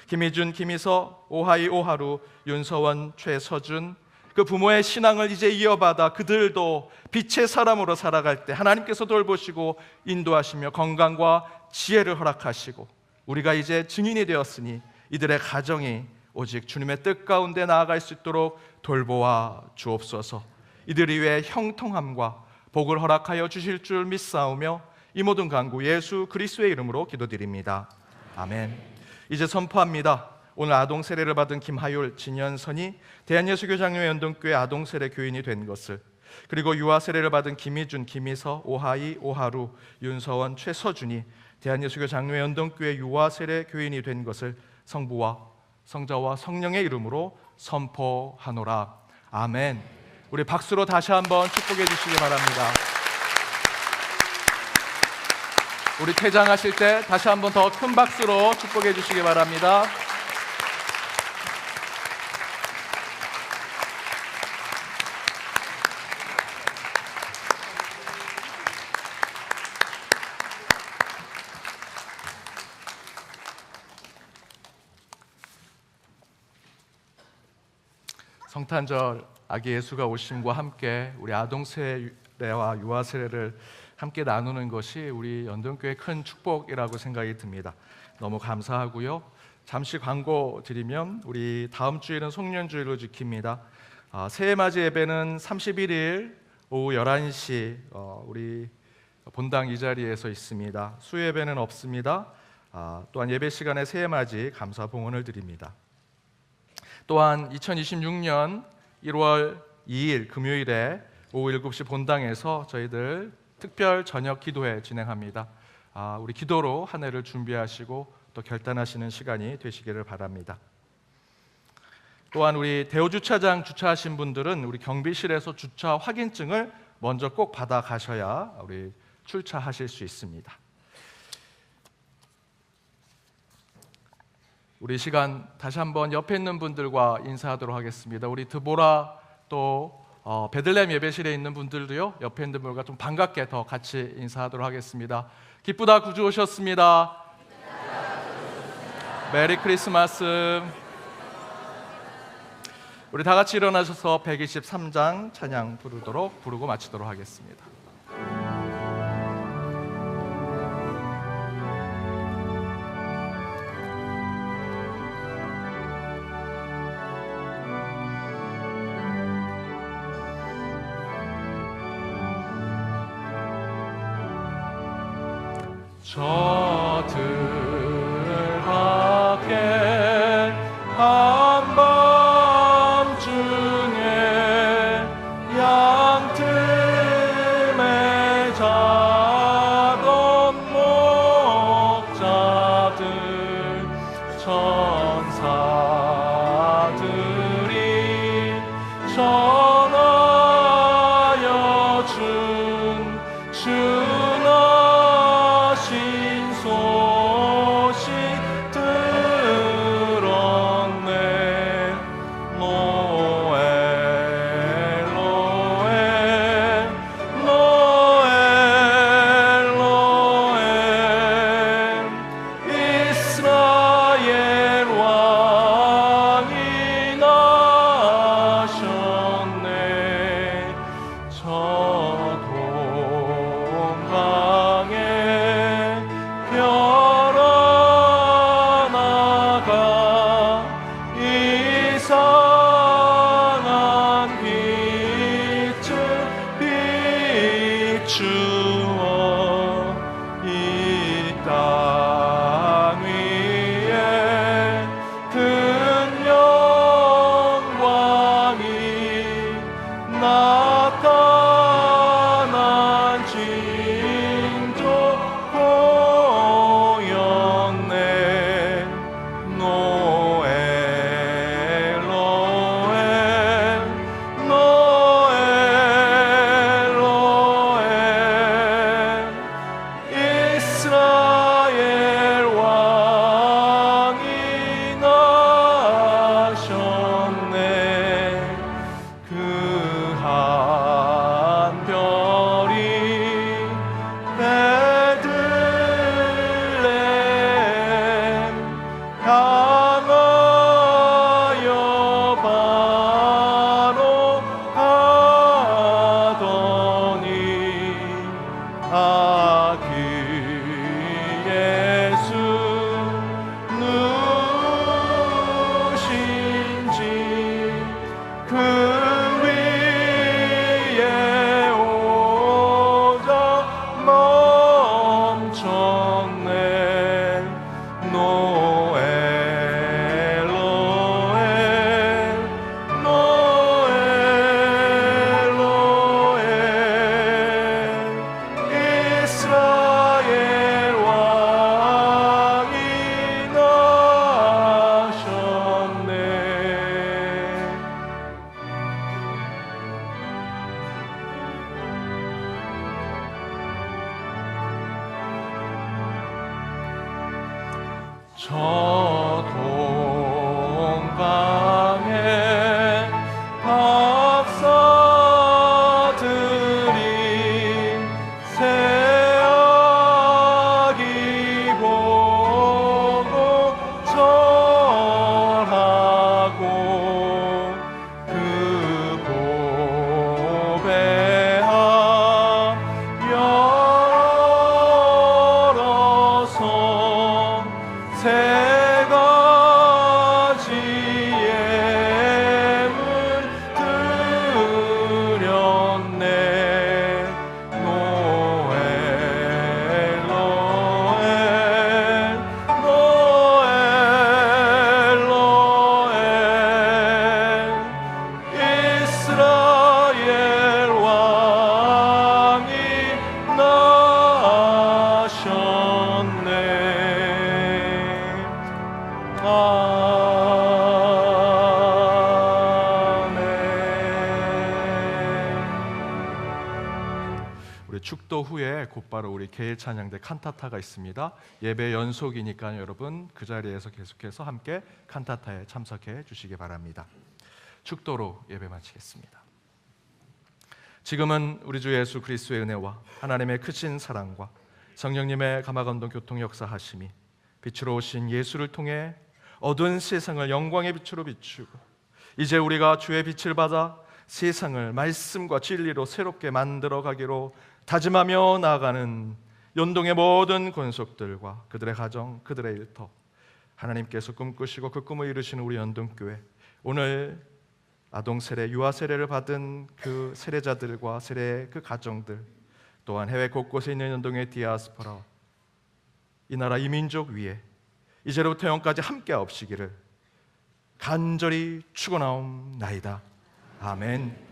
김희준, 김희서, 오하이, 오하루, 윤서원, 최서준 그 부모의 신앙을 이제 이어받아 그들도 빛의 사람으로 살아갈 때 하나님께서 돌보시고 인도하시며 건강과 지혜를 허락하시고 우리가 이제 증인이 되었으니 이들의 가정이 오직 주님의 뜻 가운데 나아갈 수 있도록 돌보아 주옵소서. 이들이 위해 형통함과 복을 허락하여 주실 줄 믿사오며 이 모든 간구 예수 그리스도의 이름으로 기도드립니다. 아멘. 이제 선포합니다. 오늘 아동 세례를 받은 김하율, 진현선이 대한예수교 장로회 연동교회 아동 세례 교인이 된 것을, 그리고 유아 세례를 받은 김희준, 김희서, 오하이, 오하루, 윤서원, 최서준이 대한예수교 장로회 연동교회 유아 세례 교인이 된 것을 성부와 성자와 성령의 이름으로 선포하노라. 아멘. 우리 박수로 다시 한번 축복해 주시기 바랍니다. 우리 퇴장하실 때 다시 한번 더 큰 박수로 축복해 주시기 바랍니다. 성탄절 아기 예수가 오심과 함께 우리 아동 세례와 유아 세례를 함께 나누는 것이 우리 연동교회의 큰 축복이라고 생각이 듭니다. 너무 감사하고요. 잠시 광고 드리면 우리 다음 주일은 송년주일로 지킵니다. 새해맞이 예배는 31일 오후 11시 우리 본당 이 자리에서 있습니다. 수예배는 없습니다. 또한 예배 시간에 새해맞이 감사 봉헌을 드립니다. 또한 2026년 1월 2일 금요일에 오후 7시 본당에서 저희들 특별 저녁 기도회 진행합니다. 우리 기도로 한 해를 준비하시고 또 결단하시는 시간이 되시기를 바랍니다. 또한 우리 대우주차장 주차하신 분들은 우리 경비실에서 주차 확인증을 먼저 꼭 받아 가셔야 우리 출차하실 수 있습니다. 우리 시간 다시 한번 옆에 있는 분들과 인사하도록 하겠습니다. 우리 드보라 또 베들레헴 예배실에 있는 분들도요, 옆에 있는 분들과 좀 반갑게 더 같이 인사하도록 하겠습니다. 기쁘다 구주 오셨습니다. 메리 크리스마스. 우리 다 같이 일어나셔서 123장 찬양 부르고 마치도록 하겠습니다. 저 들 밖에 한밤중에 양틈에 자던 목자들 천사들이 전하여 준 주나신 소식 들었네. 노엘 노엘 노엘 노엘 이스라엘 왕이 나셨네. 저 동강에 별 하나가 이상한 빛을 비추어 이 땅 위에 큰 영광이 나타난 징조 보였네. 노엘 노엘 노엘 노엘 이스라엘 왕이 나셨네. 그 한 별이 베들레헴 향하여 바로 가더니 아기 예수 누신지 그 위에 오자 멈췄네. 노엘 노엘 노엘 노엘 이스라엘 왕이 나셨네. 저 동강에 박사들이 새아기 보고 절하고 그 세 가지의 문 드렸네. 노엘 노엘 노엘 노엘 이스라엘 왕이 나셨네. 우리 축도 후에 곧바로 우리 개일 찬양대 칸타타가 있습니다. 예배 연속이니까 여러분 그 자리에서 계속해서 함께 칸타타에 참석해 주시기 바랍니다. 축도로 예배 마치겠습니다. 지금은 우리 주 예수 그리스도의 은혜와 하나님의 크신 사랑과 성령님의 감화감동 교통 역사하심이 빛으로 오신 예수를 통해 어두운 세상을 영광의 빛으로 비추고 이제 우리가 주의 빛을 받아 세상을 말씀과 진리로 새롭게 만들어 가기로 다짐하며 나아가는 연동의 모든 권속들과 그들의 가정, 그들의 일터, 하나님께서 꿈꾸시고 그 꿈을 이루시는 우리 연동교회, 오늘 아동 세례, 유아 세례를 받은 그 세례자들과 세례 그 가정들, 또한 해외 곳곳에 있는 연동의 디아스포라, 이 나라 이 민족 위에 이제로부터 영까지 함께 하옵시기를 간절히 축원하옵나이다. 아멘.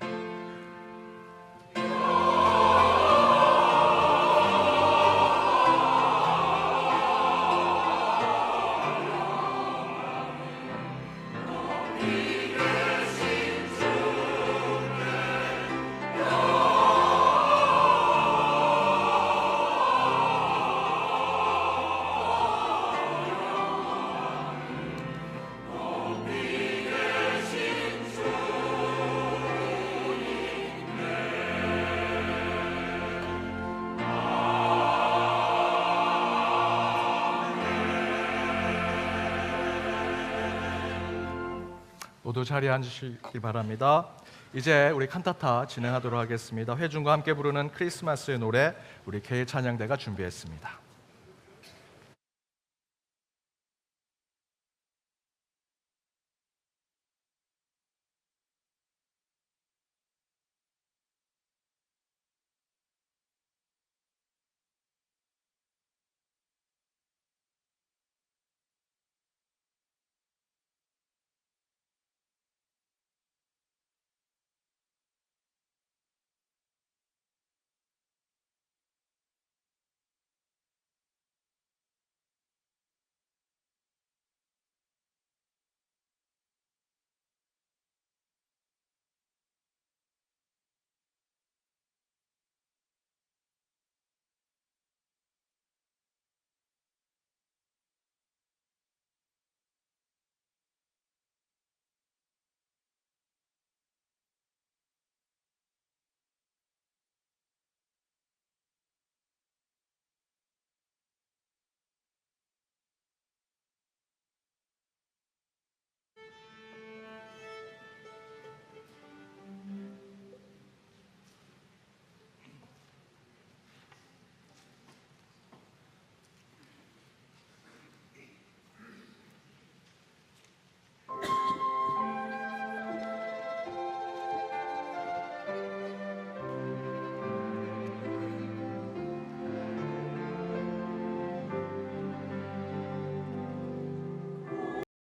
모두 자리에 앉으시길 바랍니다. 이제 우리 칸타타 진행하도록 하겠습니다. 회중과 함께 부르는 크리스마스의 노래 우리 개일 찬양대가 준비했습니다.